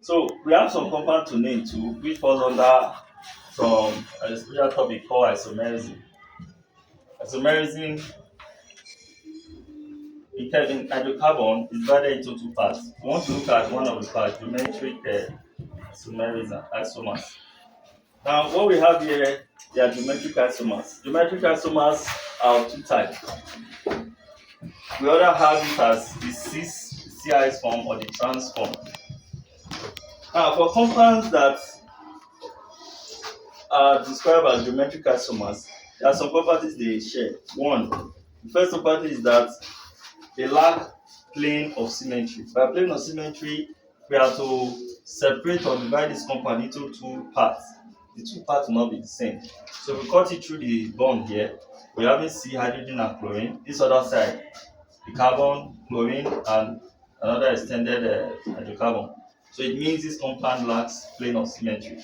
So we have some compound to name too, which falls under some a special topic called isomerism. Isomerism in hydrocarbon is divided into two parts. We want to look at one of the parts, geometric isomerism, isomers. Now, what we have here, they are geometric isomers. Geometric isomers are of two types. We either have it as the cis form or the trans form. Now, for compounds that are described as geometric isomers, there are some properties they share. One, the first property is that they lack plane of symmetry. By plane of symmetry, we have to separate or divide this compound into two parts. The two parts will not be the same. So we cut it through the bond here. We having C, hydrogen and chlorine. This other side, the carbon, chlorine, and another extended hydrocarbon. So it means this compound lacks plane of symmetry.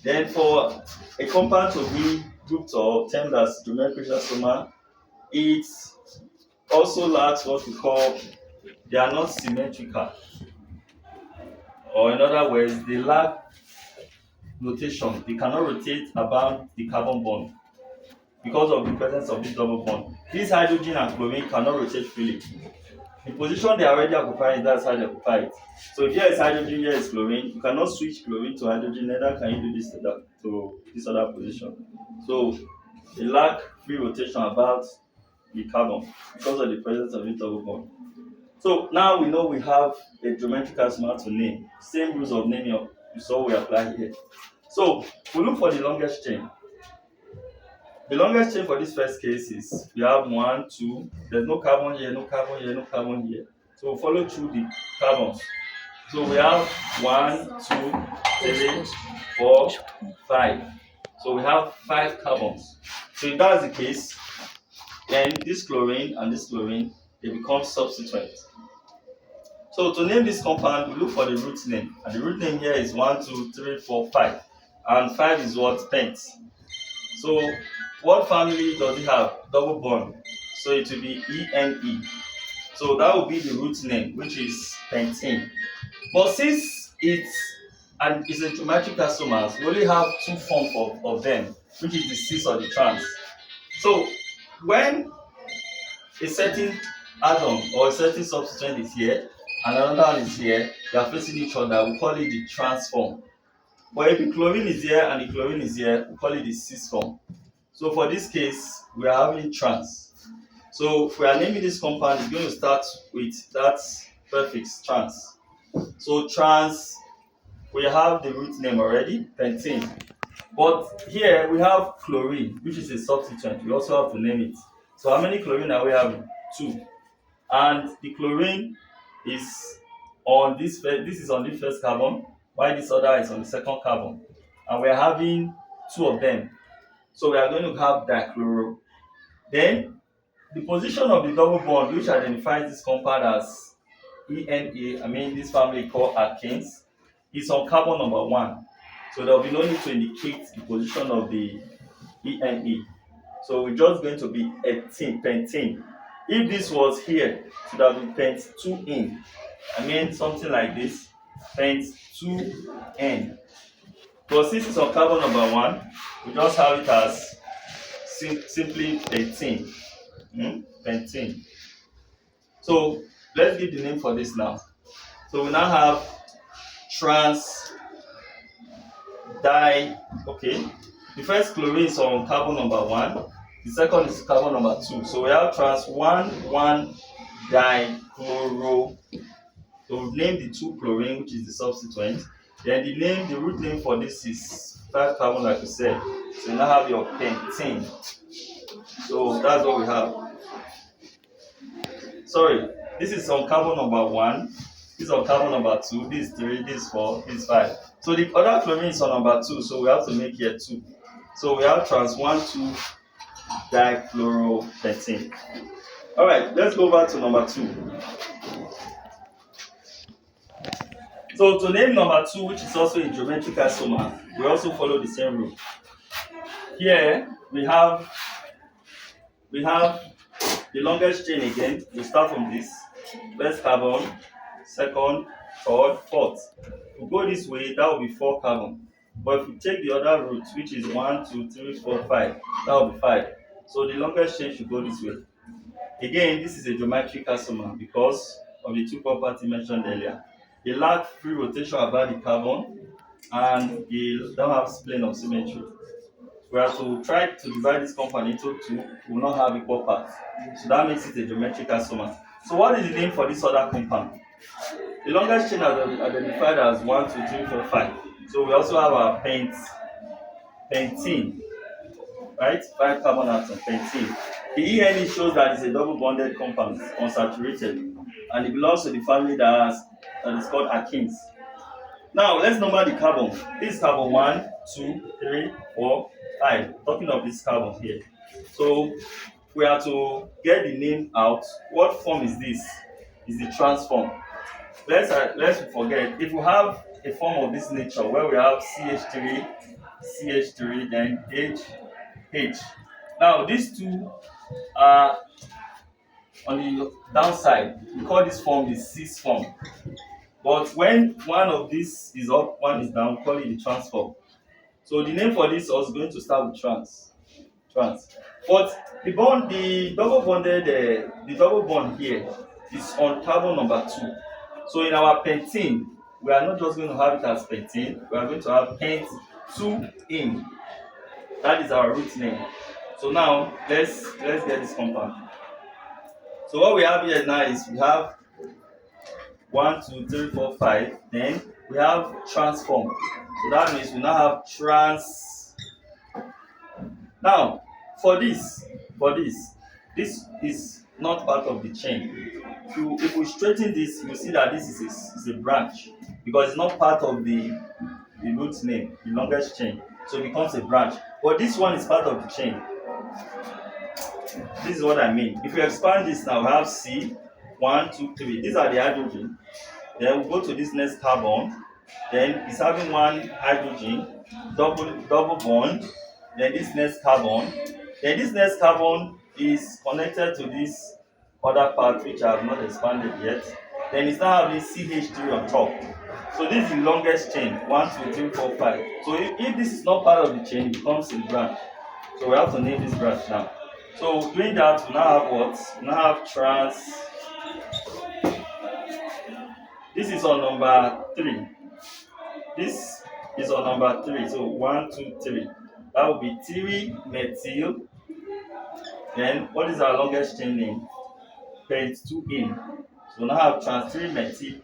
Then for a compound to be grouped or termed as geometric isomer, it also lacks what we call, they are not symmetrical, or in other words, they lack rotation. They cannot rotate about the carbon bond because of the presence of this double bond. This hydrogen and chlorine cannot rotate freely. The position they are already occupying, that's how they occupy it. So if here is hydrogen, here is chlorine, you cannot switch chlorine to hydrogen, neither can you do this to this other position. So they lack free rotation about the carbon because of the presence of this double bond. So now we know we have a geometric isomer to name. Same rules of naming you saw we apply here. So we look for the longest chain. The longest chain for this first case is we have 1, 2. There's no carbon here, no carbon here, no carbon here. So we follow through the carbons. So we have 1, 2, 3, 4, 5. So we have 5 carbons. So if that's the case, then this chlorine and this chlorine, they become substituents. So to name this compound, we look for the root name. And the root name here is 1, 2, 3, 4, 5. And 5 is what? Pent. So what family does it have? Double bond. So it will be ENE. So that will be the root name, which is pentene. But since it's a geometric isomers, we only have two forms of them, which is the cis or the trans. So when a certain atom or a certain substituent is here and another one is here, they are facing each other, we call it the trans form. But if the chlorine is here and the chlorine is here, we call it the cis form. So for this case, we are having trans. So if we are naming this compound, it's going to start with that prefix trans. So trans, we have the root name already, pentene. But here we have chlorine, which is a substituent. We also have to name it. So how many chlorine are we having? 2. And the chlorine is on this is on the first carbon, while this other is on the second carbon. And we're having 2 of them. So we are going to have dichloro. Then the position of the double bond, which identifies this compound as ENA, I mean this family called alkanes, is on carbon number 1. So there will be no need to indicate the position of the ENE. So we're just going to be pentene. If this was here, it should have been pent2N. I mean something like this, pent2N. But since it's on carbon number 1, we just have it as simply pentene. Pentene. So let's give the name for this now. So we now have trans di. Okay, the first chlorine is on carbon number 1. The second is carbon number 2. So we have trans 1,1 dichloro. So we've named the 2 chlorine, which is the substituent. Then the root name for this is 5 carbon, like we said. So you now have your pentene. So that's what we have. Sorry, this is on carbon number 1. This is on carbon number 2. This is 3. This is 4. This is 5. So the other chlorine is on number 2. So we have to make here 2. So we have trans 1,2 dichloropentene. All right, let's go back to number 2. So to name number 2, which is also a geometric isomer, we also follow the same rule. Here we have the longest chain again. We start from this first carbon, second, third, fourth. If we go this way, that will be 4 carbon. But if we take the other route, which is 1, 2, 3, 4, 5, that will be 5. So the longest chain should go this way. Again, this is a geometric isomer because of the two properties mentioned earlier. They lack free rotation about the carbon and they don't have plane of symmetry. We have to try to divide this compound into two, we will not have equal parts. So that makes it a geometric isomer. So what is the name for this other compound? The longest chain is identified as 1, 2, 3, 4, 5. So we also have our pentene, right? 5 carbon atoms, pentene. The ENE shows that it's a double bonded compound, unsaturated, and it belongs to the family that is called alkenes. Now let's number the carbon. This is carbon 1, 2, 3, 4, 5. Talking of this carbon here. So we have to get the name out. What form is this? Is the trans form. Let's forget. If we have a form of this nature where we have CH3, CH3, then H. Now these two are on the downside. We call this form the cis form. But when one of these is up, one is down, we call it the trans form. So the name for this was going to start with trans. But the double bonded, the double bond here is on carbon number 2. So in our pentene, we are not just going to have it as pentene, we are going to have pent 2 in. That is our root name. So now let's get this compound. So what we have here now is we have 1, 2, 3, 4, 5. Then we have transform. So that means we now have trans. Now for this is not part of the chain. If we straighten this, you see that this is a branch because it's not part of the root name, the longest chain. So it becomes a branch. But this one is part of the chain. This is what I mean. If we expand this now, we have C, 1, 2, 3. These are the hydrogen. Then we go to this next carbon. Then it's having one hydrogen, double bond. Then this next carbon. Then this next carbon is connected to this other part which I have not expanded yet. Then it's now having CH3 on top. So this is the longest chain. 1, 2, 3, 4, 5. So if this is not part of the chain, it becomes a branch. So we have to name this branch now. So doing that, we now have what? We now have trans. This is on number 3. This is on number 3. So 1, 2, 3. That will be 3 methyl. Then what is our longest chain name? Pent 2 in. So now have trans 3 methyl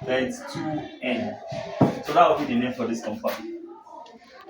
pent 2 n. So that will be the name for this compound.